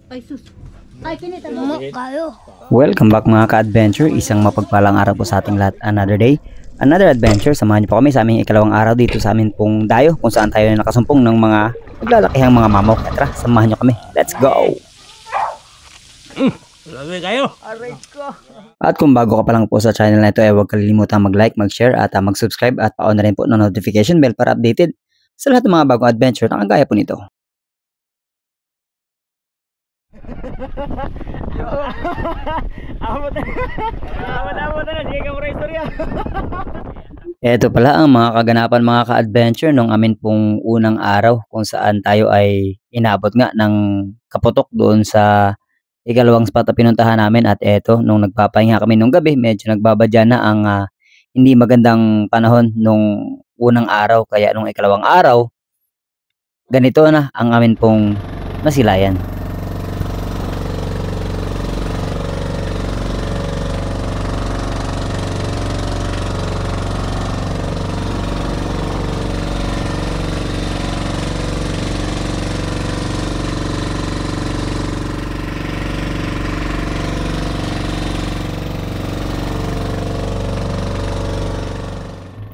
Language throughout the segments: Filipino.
Ay sus. Ay kinita mo kayo. Welcome back mga ka-adventure, isang mapagpalang araw po sa ating lahat. Another day, another adventure. Samahan niyo po kami sa aming ikalawang araw dito sa amin pong dayo, kung saan tayo nakasumpong ng mga naglalakihang mga mamok. Tara, samahan niyo kami. Let's go! Lagi kayo. At kung bago ka pa lang po sa channel na ito, huwag kalilimutang mag-like, mag-share at mag-subscribe at pa-on na rin po ng notification bell para updated sa lahat ng mga bagong adventure na kagaya po nito. Amot na. Sige ka muna istorya. Ito pala ang mga kaganapan mga ka-adventure nung amin pong unang araw kung saan tayo ay inabot nga ng kaputok doon sa ikalawang spot na pinuntahan namin. At eto, nung nagpapahinga kami nung gabi, medyo nagbabadya na ang hindi magandang panahon nung unang araw. Kaya nung ikalawang araw, ganito na ang amin pong nasilayan.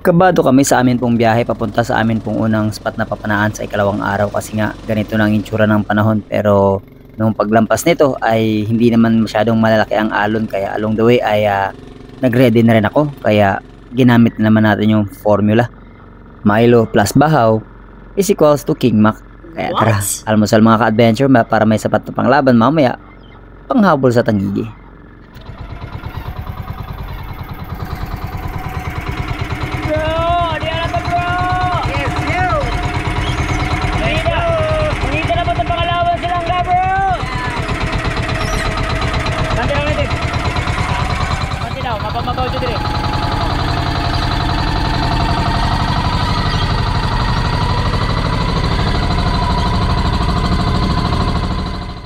Kabado kami sa amin pong biyahe papunta sa amin pong unang spot na papanaan sa ikalawang araw kasi nga ganito na ang itsura ng panahon. Pero nung paglampas nito ay hindi naman masyadong malalaki ang alon, kaya along the way ay nagready na rin ako. Kaya ginamit na naman natin yung formula. Milo plus bahaw is equals to King Mac. Kaya tara, almusal mga ka-adventure para may sapat na panglaban mamaya panghabol sa Tangigi. Mabaw dyan dire.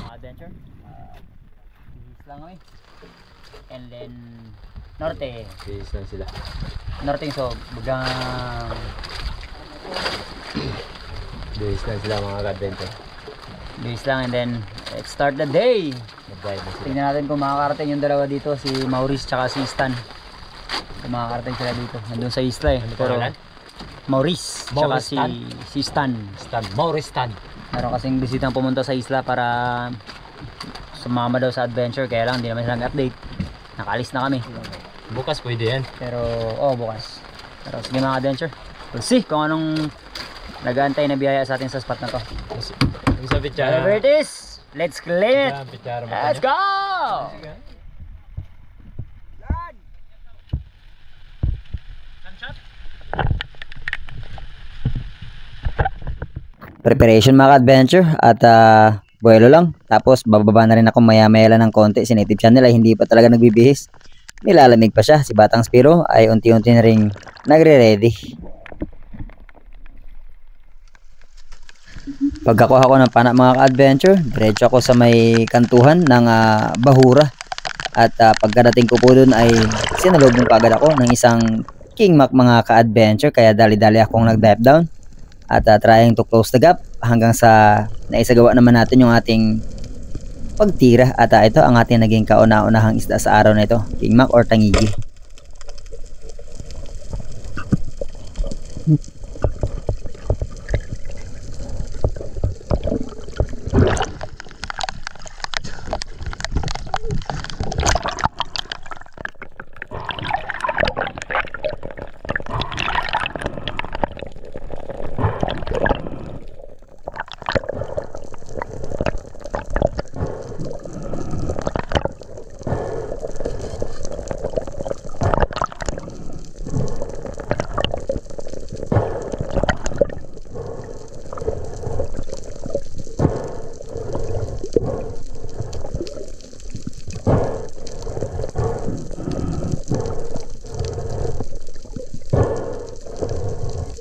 Adventure. Bihis lang kami. And then norte. Bihis lang sila. Norte so bagang Bihis lang sila mga ka-adventure. bihis lang, and then let's start the day. Mag-drive na sila. Tingnan natin kung makakarating yung dalawa dito, si Maurice tsaka si Stan. Kung makakarating sila dito. Nandun sa isla eh. Pero Maurice tsaka si Stan. Maurice Stan. Meron kasing bisitang pumunta sa isla para sumama daw sa adventure. Kaya lang, hindi naman sila nag-update. Nakaalis na kami. Bukas pwede yan. Pero, bukas. Pero sige mga adventure. We'll see kung anong nag-aantay na biyaya sa atin sa spot na to. Sa pitsara. Whatever it is, let's claim it. Let's go! Preparation mga adventure at buwelo lang. Tapos bababa na rin ako maya-maya lang ng konti. Si Native Channel ay hindi pa talaga nagbibihis. Nilalamig pa siya. Si Batang Spiro ay unti-unti na rin nagre-ready. Pagkakuha ko ng pana mga ka-adventure, diretso ako sa may kantuhan ng Bahura. At pagkadating ko po dun ay sinalubong kagad ako ng isang King Mac mga ka-adventure. Kaya dali-dali akong nag-dive down at trying to close the gap hanggang sa naisagawa naman natin yung ating pagtira. At ito ang ating naging kauna-unahang isda sa araw na ito, King Mac or Tangigi.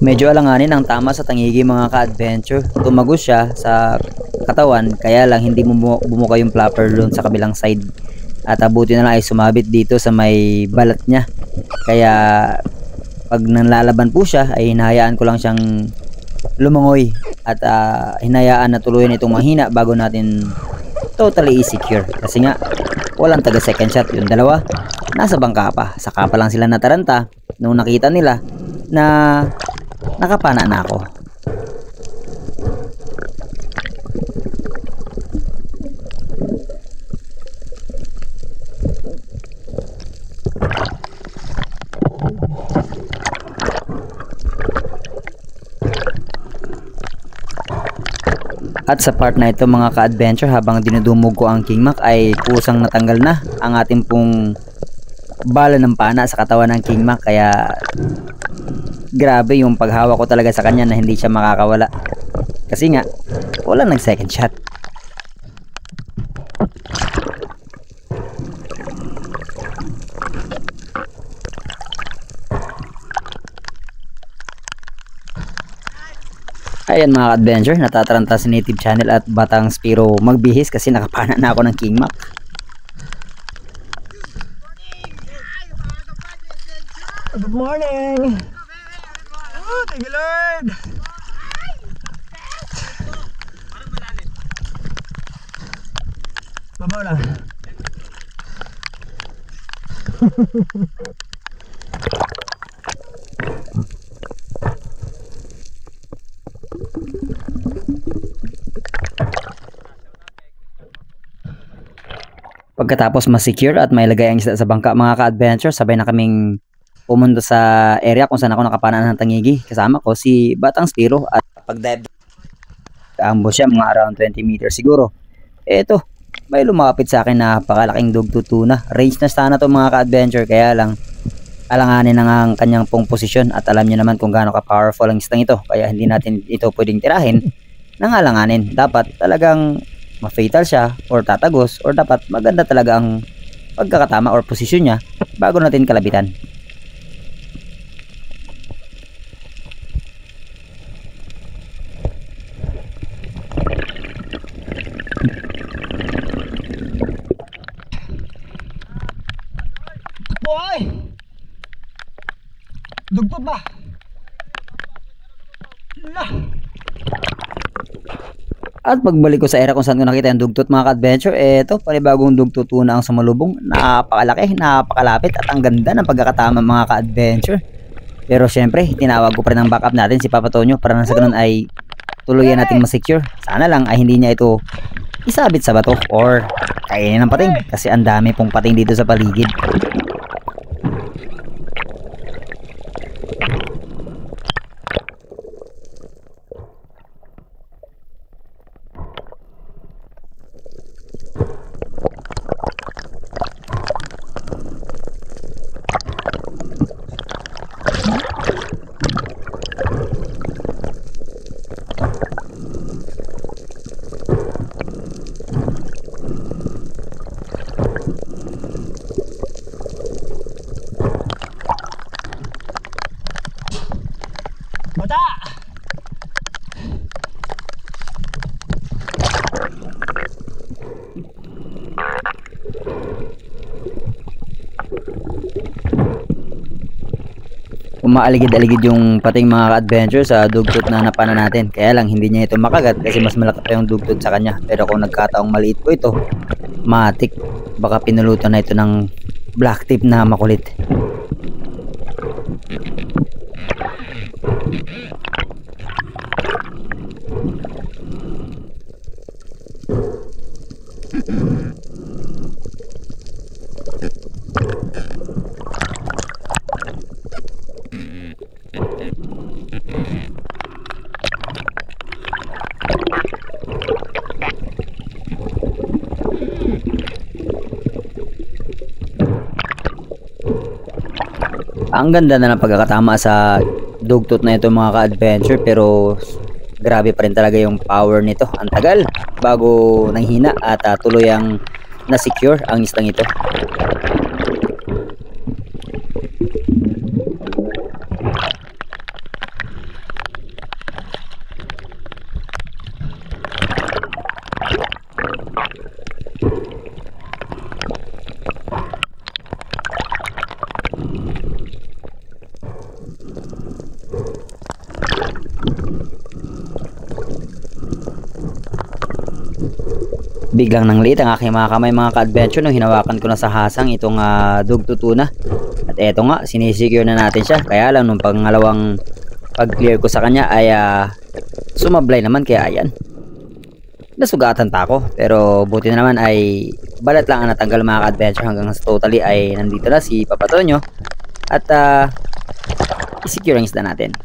Medyo alanganin ang tama sa Tangigi mga ka-adventure. Tumagos siya sa katawan, kaya lang hindi bumuka yung flapper doon sa kabilang side. At buti na lang ay sumabit dito sa may balat niya. Kaya pag nanlalaban po siya ay hinahayaan ko lang siyang lumangoy at hinayaan na tuluyan itong mahina bago natin totally secure. Kasi nga, walang taga second shot. Yung dalawa, nasa bangka pa. Saka pa lang sila nataranta nung nakita nila na nakapana na ako. At sa part na ito mga ka-adventure, habang dinudumog ko ang King Mac ay kusang natanggal na ang ating pong bala ng pana sa katawan ng King Mac. Kaya grabe yung paghawak ko talaga sa kanya na hindi siya makakawala. Kasi nga, wala nag second shot. Ayan mga ka-adventure, natataranta si Native Channel at Batang Spiro magbihis kasi nakapana na ako ng King Mac. Good morning! Oh, thank you Lord! Babaw lang. Pagkatapos ma-secure at mailagay ang isda sa bangka mga ka-adventure, sabay na kaming pumunta sa area kung saan ako nakapanaan ng tangigi. Kasama ko si Batang Spiro at pag-dive ambos siya mga around 20 meters siguro. Eto, may lumapit sa akin na napakalaking dugtong tuna. Range na sana to mga ka-adventure, kaya lang alanganin na ang kanyang pong posisyon at alam niyo naman kung gaano ka-powerful ang isdang ito. Kaya hindi natin ito pwedeng tirahin nang alanganin. Dapat talagang ma-fatal siya or tatagos or dapat maganda talaga ang pagkakatama or posisyon niya bago natin kalabitan. Boy! Dugtod ba? Lah! At pagbalik ko sa area kung saan ko nakita yung dugtot mga ka-adventure, eto, panibagong dugtot tuna ang sumalubong. Napakalaki, napakalapit at ang ganda ng pagkakatama mga ka-adventure. Pero syempre, tinawag ko pa rin ang backup natin si Papa Tonyo para nang sa ganun ay tuluyan natin ma-secure. Sana lang ay hindi niya ito isabit sa bato or kainin ng pating kasi ang dami pong pating dito sa paligid. Bata! Umaaligid-aligid yung pating mga ka-adventure sa dugtot na napana natin. Kaya lang hindi niya ito makagat kasi mas malaki pa yung dugtot sa kanya. Pero kung nagkataong maliit po ito, matik, baka pinulutan na ito ng black tip na makulit. Ang ganda na ng pagkakatama sa dugtot na ito mga ka-adventure, pero grabe pa rin talaga yung power nito. Ang tagal bago nanghina at tuloy ang na-secure ang isdang ito. Biglang nang liit ang aking mga kamay mga ka-adventure nung hinawakan ko na sa hasang itong dugtutuna. At eto nga, sinisecure na natin siya. Kaya lang nung pangalawang pag-clear ko sa kanya ay sumablay naman, kaya ayan. Nasugatan pa ako, pero buti na naman ay balat lang ang natanggal mga ka-adventure hanggang sa totally ay nandito na si Papa Tonyo. At i-secure ang isda natin.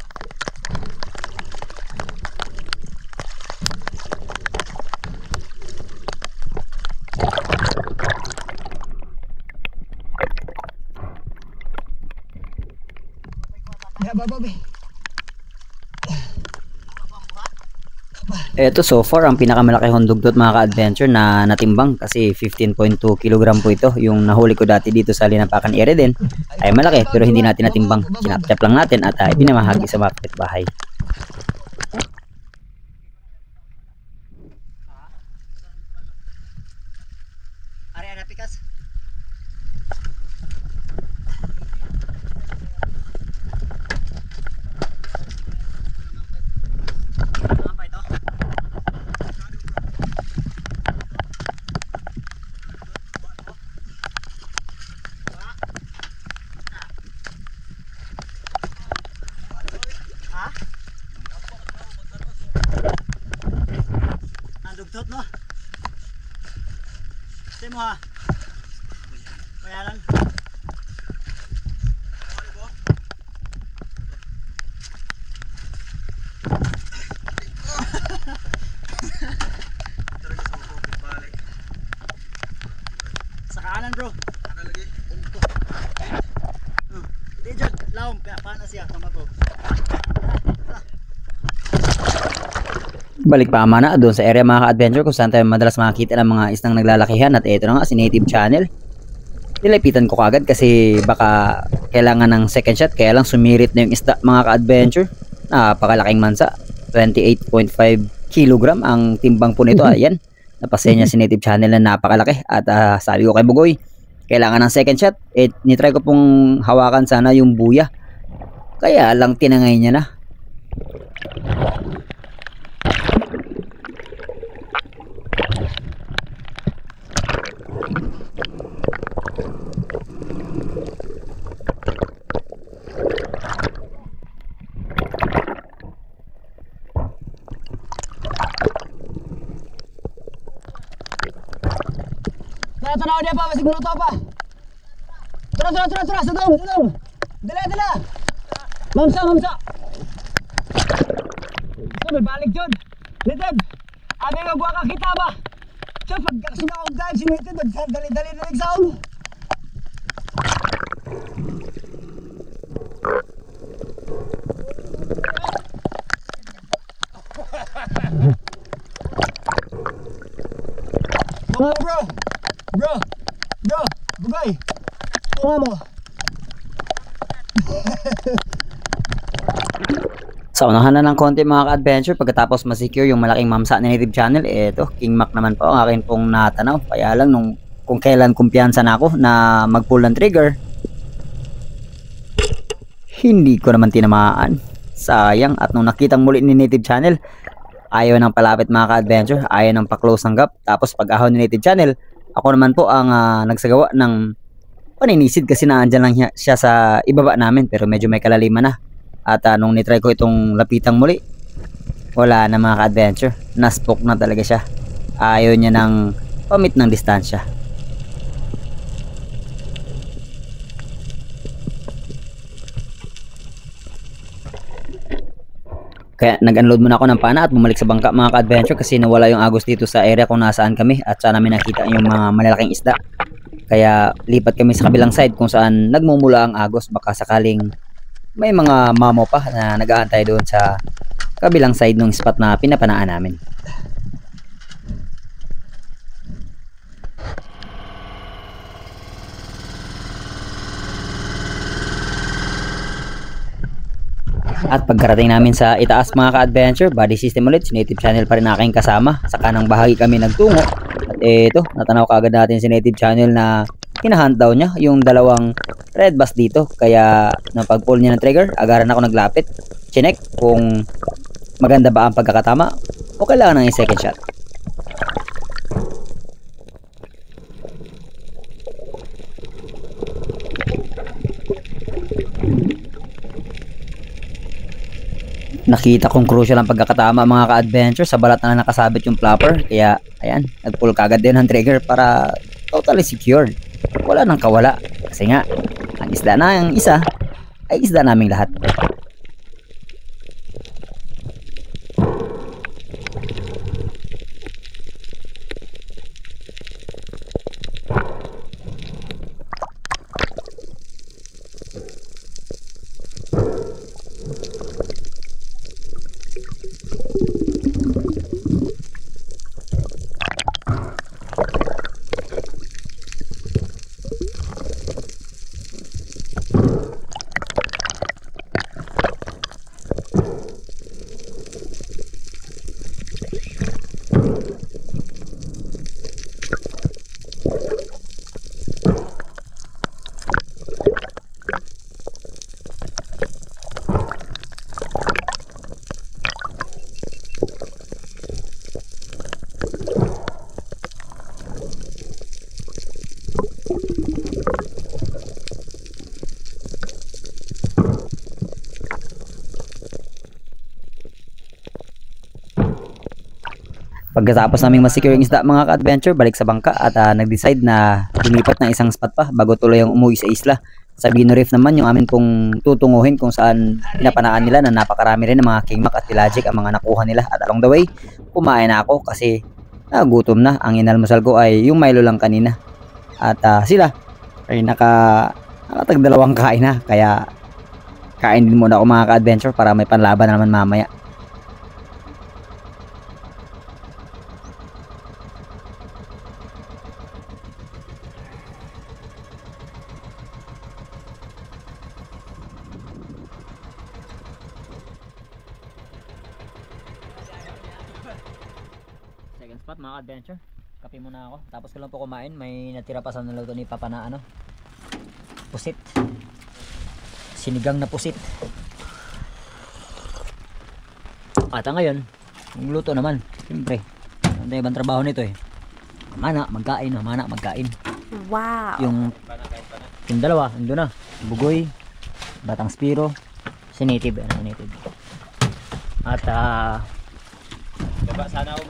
Ito so far ang pinakamalaki hundugdot mga ka-adventure na natimbang kasi 15.2 kg po ito. Yung nahuli ko dati dito sa Linapakan area din ay malaki pero hindi natin natimbang. Sinapchap lang natin at ipinamahagi sa mga kapitbahay. Dugtot no. Stay mo ha. Bayaran. Sa kanan bro. Ano lagi? Hindi dyan. Laom. Paano siya? Tama to. Balik pa mana doon sa area mga ka-adventure kung saan tayo madalas makakita ng mga isdang naglalakihan. At ito na nga si Native Channel. Nilapitan ko kagad kasi baka kailangan ng second shot, kaya lang sumirit na yung isda mga ka-adventure. Napakalaking mansa, 28.5 kg ang timbang po nito. Ayan, napasenya si Native Channel na napakalaki. At sabi ko kay Bugoy, kailangan ng second shot. Nitry ko pong hawakan sana yung buya, kaya lang tinangay niya na. Tanaw dia pa, masih minuto pa. Tara, sedong. Dala. Mamsa. Sabi balik jud. Litid. Abi nga gwa ka kita ba? Sa pagkasinaog dahil sinitid dali na nagsaon. Bro, Bugay. Tunga mo. Sa unahan na ng konti mga ka-adventure, pagkatapos ma-secure yung malaking mamsa ni Native Channel, eto, King Mac naman po ang akin pong natanaw. Kaya lang kung kailan kumpiyansa na ako na mag-pull ng trigger, hindi ko naman tinamaan. Sayang. At nung nakitang muli ni Native Channel, ayaw ng palapit mga ka-adventure, ayaw ng pa-close ng gap. Tapos pag-ahon ni Native Channel, ako naman po ang nagsagawa ng paninisid kasi naandyan lang siya sa ibaba namin pero medyo may kalaliman na. At nung nitry ko itong lapitang muli, wala na mga ka-adventure, naspook na talaga siya. Ayaw niya ng pamit ng distansya. Kaya nag-unload muna ako ng pana at bumalik sa bangka mga ka-adventure kasi nawala yung agos dito sa area kung nasaan kami at saan namin nakita yung mga malalaking isda. Kaya lipat kami sa kabilang side kung saan nagmumula ang agos, baka sakaling may mga mamo pa na nag-aantay doon sa kabilang side ng spot na pinapanaan namin. At pagkarating namin sa itaas mga ka-adventure, body system ulit, si Native Channel pa rin aking kasama. Sa kanang bahagi kami nagtungo. At eto, natanaw kagad natin si Native Channel na hinahunt daw niya yung dalawang red bass dito. Kaya nung pag-pull niya ng trigger, agaran ako naglapit. Chinek kung maganda ba ang pagkakatama o kailangan ng second shot. Nakita kong crucial ang pagkakatama mga ka-adventure, sa balat na nakasabit yung flapper. Kaya ayan, nag-pull kagad din ng trigger para totally secured. Wala nang kawala. Kasi nga, ang isda na ang isa ay isda naming lahat. Pagkatapos naming masecure yung isda mga ka-adventure, balik sa bangka at nag-decide na lumipat ng isang spot pa bago tuloy ang umuwi sa isla. Sa Bino Reef naman yung amin pong tutunguhin kung saan pinapanaan nila na napakarami rin ng mga kingmak at pelagic ang mga nakuha nila. At along the way, kumain na ako kasi gutom na. Ang inalmusal ko ay yung Milo lang kanina. At sila ay nakatagdalawang kain na. Kaya kain din muna ako mga ka-adventure para may panlaban na naman mamaya. Second spot mga adventure. Kape muna ako. Tapos ko lang po kumain. May natira pa sa naluto ni Papa na pusit. Sinigang na pusit. At ngayon, yung luto naman. Siyempre, ang ibang trabaho nito eh. Mana, magkain. Wow. Yung dalawa, nandun na. Bugoy, Batang Spiro, si Native. Native. At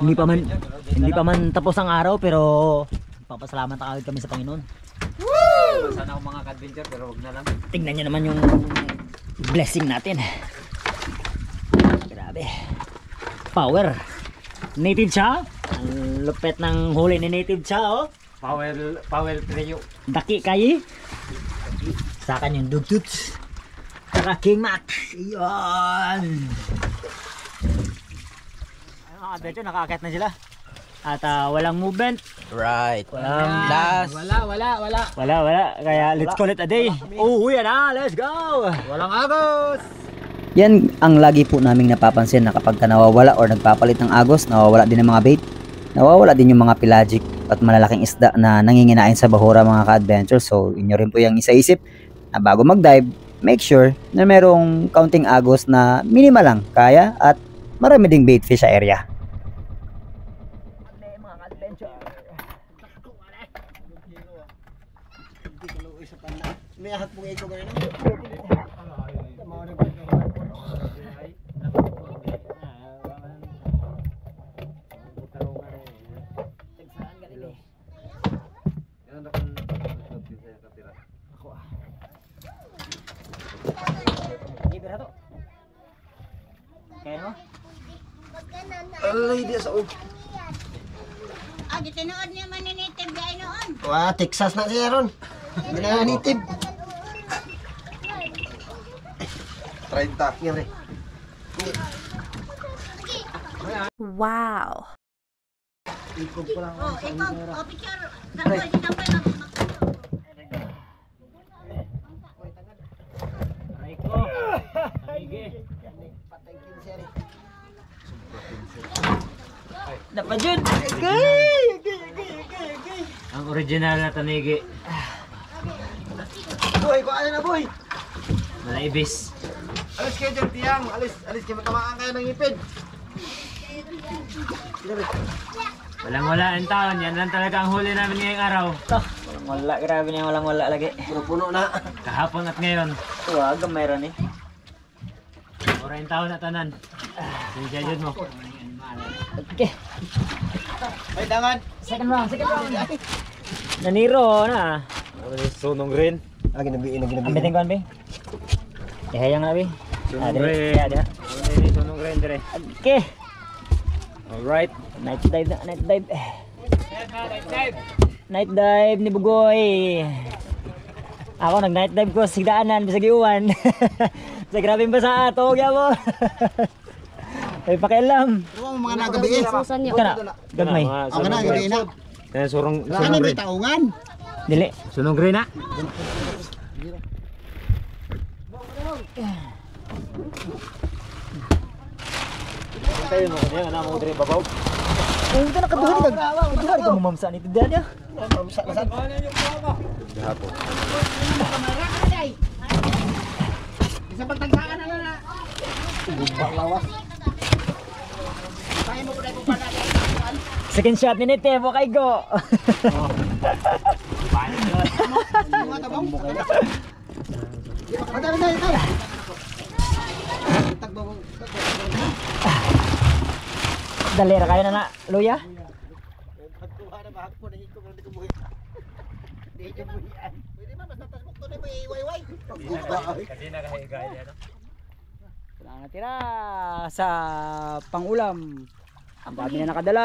hindi pa man tapos ang araw pero papasalamat agad kami sa Panginoon. Sana ako mga ka-adventure pero wag na lang. Tingnan nyo naman yung blessing natin. Grabe. Power. Native siya. Ang lupet ng huli ni Native siya oh. Power trio. Daki kayi. Sa akin yung dugtut. Saka King Mac. Iyon. Mga adventure, nakakakit na sila. At walang movement. Right. Walang Last. Wala. Kaya let's call it a day. Oh, yan na. Let's go. Walang agos. Yan ang lagi po naming napapansin na kapag nawawala or nagpapalit ng agos, nawawala din ng mga bait, nawawala din yung mga pelagic at malalaking isda na nanginginain sa bahura mga ka-adventure. So inyo rin po yung isa-isip na bago mag-dive, make sure na merong counting agos na minimal lang kaya at marami ding bait fish sa area. Alay, di sa Di tinuod niya man ni Native gaya noon. Wah, Texas na siya ron. Hindi na native. 30. Yan rin. Wow. Ikog ko lang. Ikaw, picture. Tapos sinapay magkakayo. Dapat yun. Ang original na tanigi. Boy, kung ano na boy? Malaibis. Alis kayo dyan, tiyang. Alis kayo, matamaan kayo ng ipid. Walang-wala ang taon. Yan lang talaga ang huli namin ngayong araw. Walang-wala. Grabe na yung walang-wala lagi. Puno-puno na. Kahapon at ngayon. Huwag, mayroon eh. Murahin tao na tanan. Sige jud mo. Okay. Ay, dangan. Second round. Naniro na. Sunong rin. Lagi nabi. Ang biting ko, Be. Ihayang na, Be. Sunong dire. rin. Dire. Sunong rin dire. Okay. Alright. Night dive na, night dive. Night dive ni Bugoy. Ako nag-night dive ko sa sigdaanan, bisag iuwan. Sa grabing basa, tawag yan mo. Ay pakialam. Ano ang mga nagabi eh? Kana, gagmay. Ang na, gabi na. Sunong Ano may taungan? Dili. Sunong rin na. Tayo mo kanya na mo dire babaw. Oh, ito nakaduhari kag. Duhari ka mamamsa nito dyan ya. Gahapon. Isa pagtagsakan na na. Lawas. Second shot ni Nete, bukay go. Madami na ito. Dalera kayo na na, luya. Kasi nakahiga yan. Wala na tira sa pangulam. Ang dami na nakadala.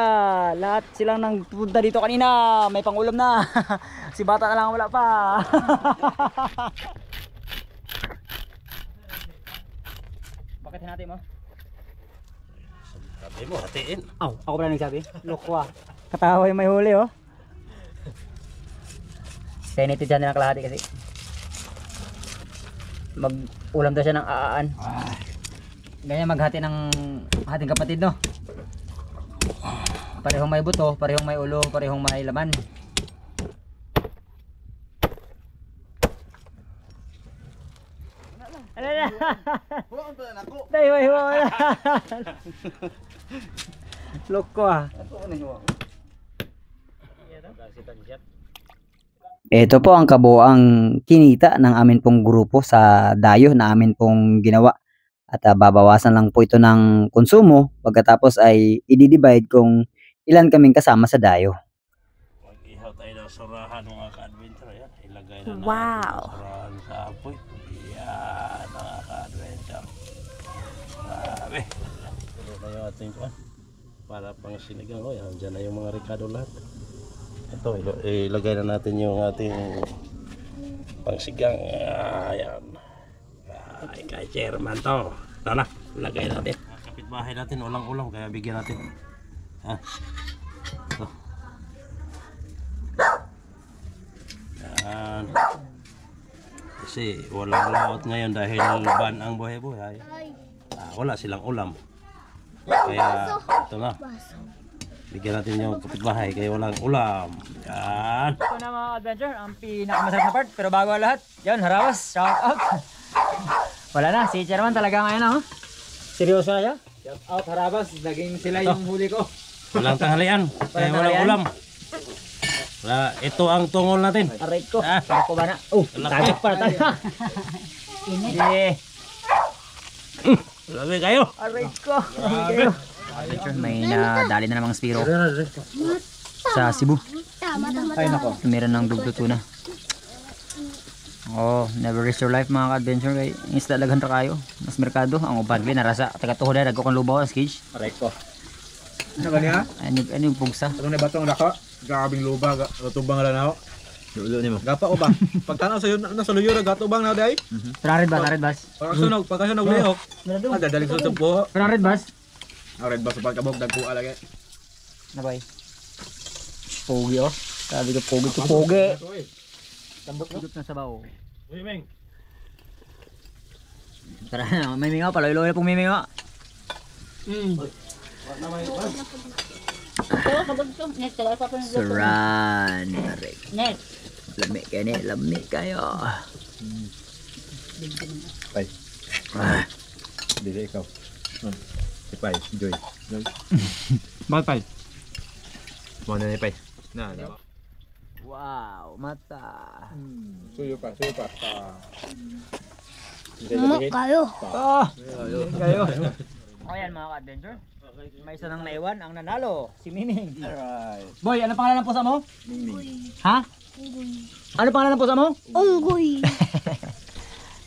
Lahat silang nang pupunta dito kanina. May pangulam na. Si bata na lang wala pa. Bakit hinati mo? Sabi mo hatiin. Aw, ako pala nagsabi. Lokwa. Katawa yung may huli oh. Kaya nito dyan nilang kalahati kasi. Mag-ulam daw siya ng aaan. Ganyan maghati ng hating kapatid no. Parehong may buto, parehong may ulo, parehong may laman. Ano na? Tayo ay wala. Loko ah. Ito po ang kabuang kinita ng amin pong grupo sa dayo na amin pong ginawa. At babawasan lang po ito ng konsumo pagkatapos ay i-divide kung ilan kaming kasama sa dayo. Mag-ihaw tayo ng surahan mga ka-adventure. Yan, ilagay na natin Wow. yung surahan sa apoy. Yan mga ka-adventure. Sabi. Ito tayo ating kuwan. Para pang sinigang. O yan, dyan na yung mga ricado lahat. Ito, ilagay na natin yung ating pangsigang. Ayan. Ay, kay chairman to. Ito na, ilagay natin. Kapitbahay natin, walang ulam, kaya bigyan natin. Ha? Ito. Yan. Kasi walang laot ngayon dahil ban ang buhay-buhay. Wala silang ulam. Kaya ito na. Bigyan natin yung kapitbahay kaya walang ulam. Yan. Ito na mga adventure, ang pinakamasarap na part. Pero bago ang lahat, yan, harawas, shout out. Wala na, si Chairman talaga ngayon oh. Seryoso na siya. Shout out Harabas, naging sila yung huli ko. Walang tanghalian. Kaya walang ulam. Ito ang tungol natin. Aray ko, Ah. ako ba na? Oh, tagak para tayo. Init. Sabi kayo. Aray ko. Adventure, may nadali na namang Spiro sa Cebu. Ay nako. Meron ng dugdo tuna. Oh, never risk your life mga ka-adventure kay isda daghan ra kayo. Mas merkado ang uban narasa taga-tuhod na nagko kon lubaw ang stage. Aray ko. Ano ba niya? Ano yung pugsa? Ano na batong lako? Grabing luba, tubang na na. Dulo nimo. Gapa ko ba? Pagtanaw sa nasa luyo ra gatubang na day. Trared bas? Pagkasunog lihok. Ada daling sa tubo. Trared bas? Red ba sa pagkabog dagko alage. Nabay. Pogi oh. Sabi ko pogi to pogi. Tambok na sabaw. Uy, Meng. Tara na, may mingaw, paloy-loy na pong may mingaw. Saran. Net. Lami kayo ni, lami kayo. Pay. Dili ikaw. Si Pay, Joy. Bakit pa? Mo na ni Pay. Na. Wow, mata. Suyo pa, suyo pa. Kayo. Kayo. O yan mga ka-adventure. May isa nang naiwan ang nanalo, si Miming. Alright. Boy, ano pangalan ng pusa mo? Ha? Ano pangalan ng pusa mo? Unggoy.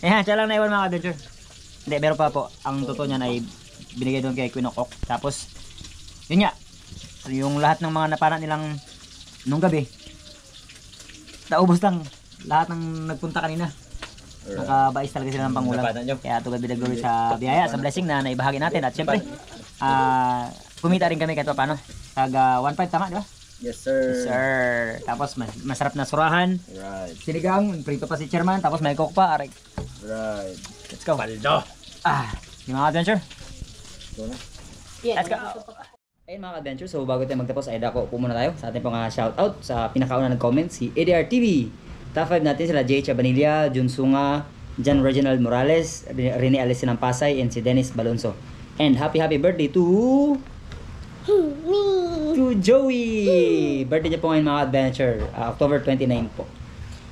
Ayan, siya lang naiwan mga ka-adventure. Hindi, meron pa po. Ang totoo niyan ay binigay doon kay Queen Okok. Tapos, yun nga. Yung lahat ng mga napana nilang nung gabi, naubos lang. Lahat ng nagpunta kanina. Nakabais talaga sila ng pangulam. Kaya tugad bilang glory sa biyaya, sa blessing na naibahagi natin. At syempre, kumita rin kami kahit pa paano. Taga 1.5 tama, di ba? Yes, sir. Yes, sir. Tapos masarap na surahan. Right. Sinigang, prito pa si chairman. Tapos may coke pa. Aray. Right. Let's go. Paldo. Yung mga adventure. Yeah. Let's go. Ayun mga adventure, so bago tayo magtapos ay dako po muna tayo sa ating pang shoutout sa pinakauna nag-comment, si ADR TV. Top 5 natin sila J. Chabanilla, Jun Sunga, John Reginald Morales, Rene Alice ng Pasay, and si Dennis Balonso. And happy birthday to Joey! Birthday niya po ngayon mga adventure, October 29 po.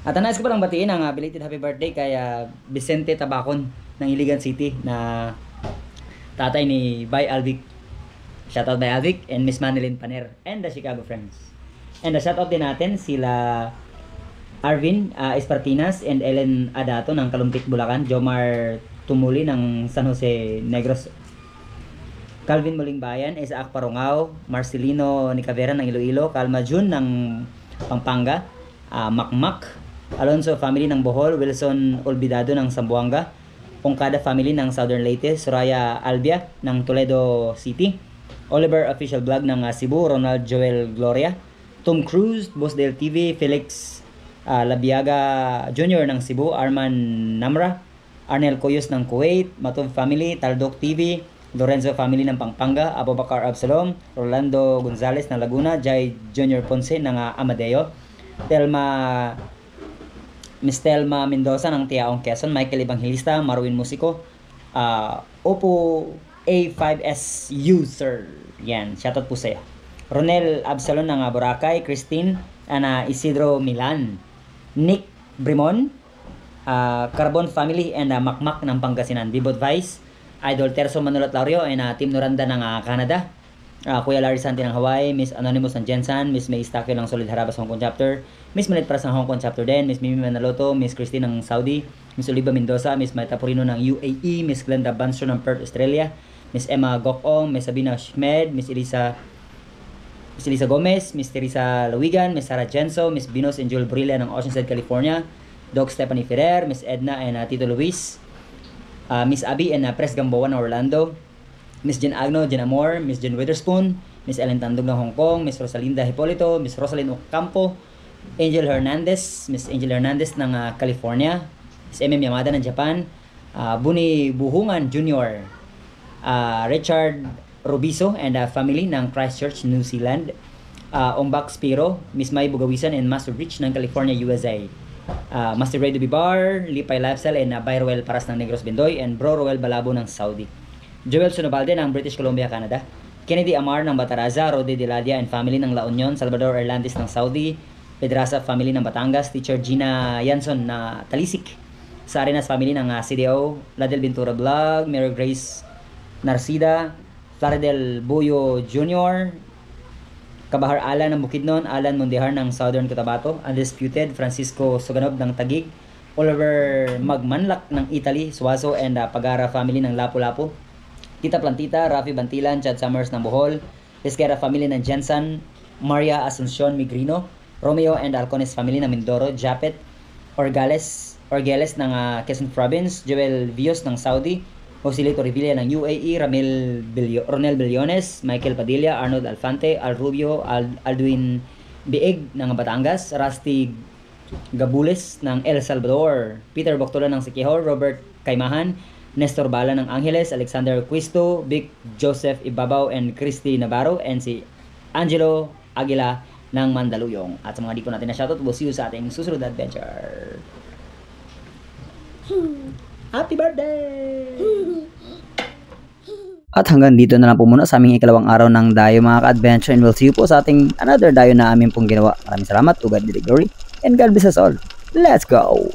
At nais ko palang batiin ang belated happy birthday kay Vicente Tabacon ng Iligan City na tatay ni Bay Alvic. Shoutout Bay Alvic and Miss Manilyn Paner and the Chicago Friends. And shoutout din natin sila Arvin Espartinas and Ellen Adato ng Kalumpit, Bulacan, Jomar Tumuli ng San Jose Negros, Calvin Muling Bayan, Isaac Parungao, Marcelino Nicavera ng Iloilo, Calma Jun ng Pampanga, Makmak, Alonso family ng Bohol, Wilson Olvidado ng Zamboanga, Ongkada family ng Southern Leyte, Soraya Albia ng Toledo City, Oliver Official Vlog ng Cebu, Ronald Joel Gloria, Tom Cruise, Boss Del TV, Felix Labiaga Jr. ng Cebu, Arman Namra, Arnel Coyos ng Kuwait, Matov family, Taldok TV, Lorenzo family ng Pampanga, Abubakar Absalom, Rolando Gonzales ng Laguna, Jai Junior Ponce ng Amadeo, Miss Telma Mendoza ng Tiaong Quezon, Michael Evangelista, Marwin Musico, Oppo A5S user. Yan, shoutout po sa'yo. Ronel Absalom ng Boracay, Christine Isidro Milan, Nick Brimon, Carbon Family and Makmak ng Pangasinan, Bibot Vice, Idol Terso Manulot Laurio and Team Noranda ng Canada, Kuya Larry Santi ng Hawaii, Miss Anonymous ng Jensan, Miss May Istakyo ng Solid Harabas Hong Kong Chapter, Miss Manet Pras ng Hong Kong Chapter din, Miss Mimi Manaloto, Miss Christine ng Saudi, Miss Oliva Mendoza, Miss Maita Purino ng UAE, Miss Glenda Banstro ng Perth, Australia, Miss Emma Gokong, Miss Sabina Schmed, Miss Elisa Gomez, Miss Teresa Lawigan, Miss Sarah Jenso, Miss Binos and Joel Brilla ng Oceanside, California, Doc Stephanie Ferrer, Miss Edna and Tito Luis, Miss Abby and Pres Gamboa ng Orlando, Miss Jen Agno, Jen Amor, Miss Jen Witherspoon, Miss Ellen Tandog ng Hong Kong, Miss Rosalinda Hipolito, Miss Rosalyn Ocampo, Angel Hernandez, Miss Angel Hernandez ng California, Miss MM Yamada ng Japan, Buni Buhungan Jr., Richard Robiso and family ng Christchurch, New Zealand, Ombak Spiro, Miss May Bugawisan and Master Rich ng California, USA, Master Ray Dubibar, Lipay Lifestyle and Byroel Paras ng Negros Bendoy and Bro Roel Balabo ng Saudi, Joel Sunobalde ng British Columbia, Canada, Kennedy Amar ng Bataraza, Rode Deladia and family ng La Union, Salvador Erlandis ng Saudi, Pedraza family ng Batangas, Teacher Gina Yanson na Talisik, Sarinas family ng CDO, Ladel Ventura Vlog, Mary Grace Narcida, Flaridel Boyo Jr., Kabahar Alan ng Bukidnon, Alan Mondehar ng Southern Cotabato, Undisputed, Francisco Suganob ng Taguig, Oliver Magmanlak ng Italy, Suazo and Pagara family ng Lapu-Lapu, Tita Plantita, Rafi Bantilan, Chad Summers ng Bohol, Pesquera family ng Jensen, Maria Asuncion Migrino, Romeo and Alcones family ng Mindoro, Japet, Orgeles ng Quezon Province, Joel Vios ng Saudi, Joselito Revilla ng UAE, Ronel Billones, Michael Padilla, Arnold Alfante, Al Rubio, Aldwin Bieg ng Batangas, Rusty Gabules ng El Salvador, Peter Boctola ng Siquijor, Robert Kaimahan, Nestor Bala ng Angeles, Alexander Quisto, Vic Joseph Ibabaw and Christy Navarro, and si Angelo Aguila ng Mandaluyong. At sa mga di ko natin na shoutout, we'll see you sa ating susunod na adventure. Happy birthday! At hanggang dito na lang po muna sa aming ikalawang araw ng dayo mga ka-adventure, and we'll see you po sa ating another dayo na aming pong ginawa. Maraming salamat, to God be the glory, and God bless us all. Let's go!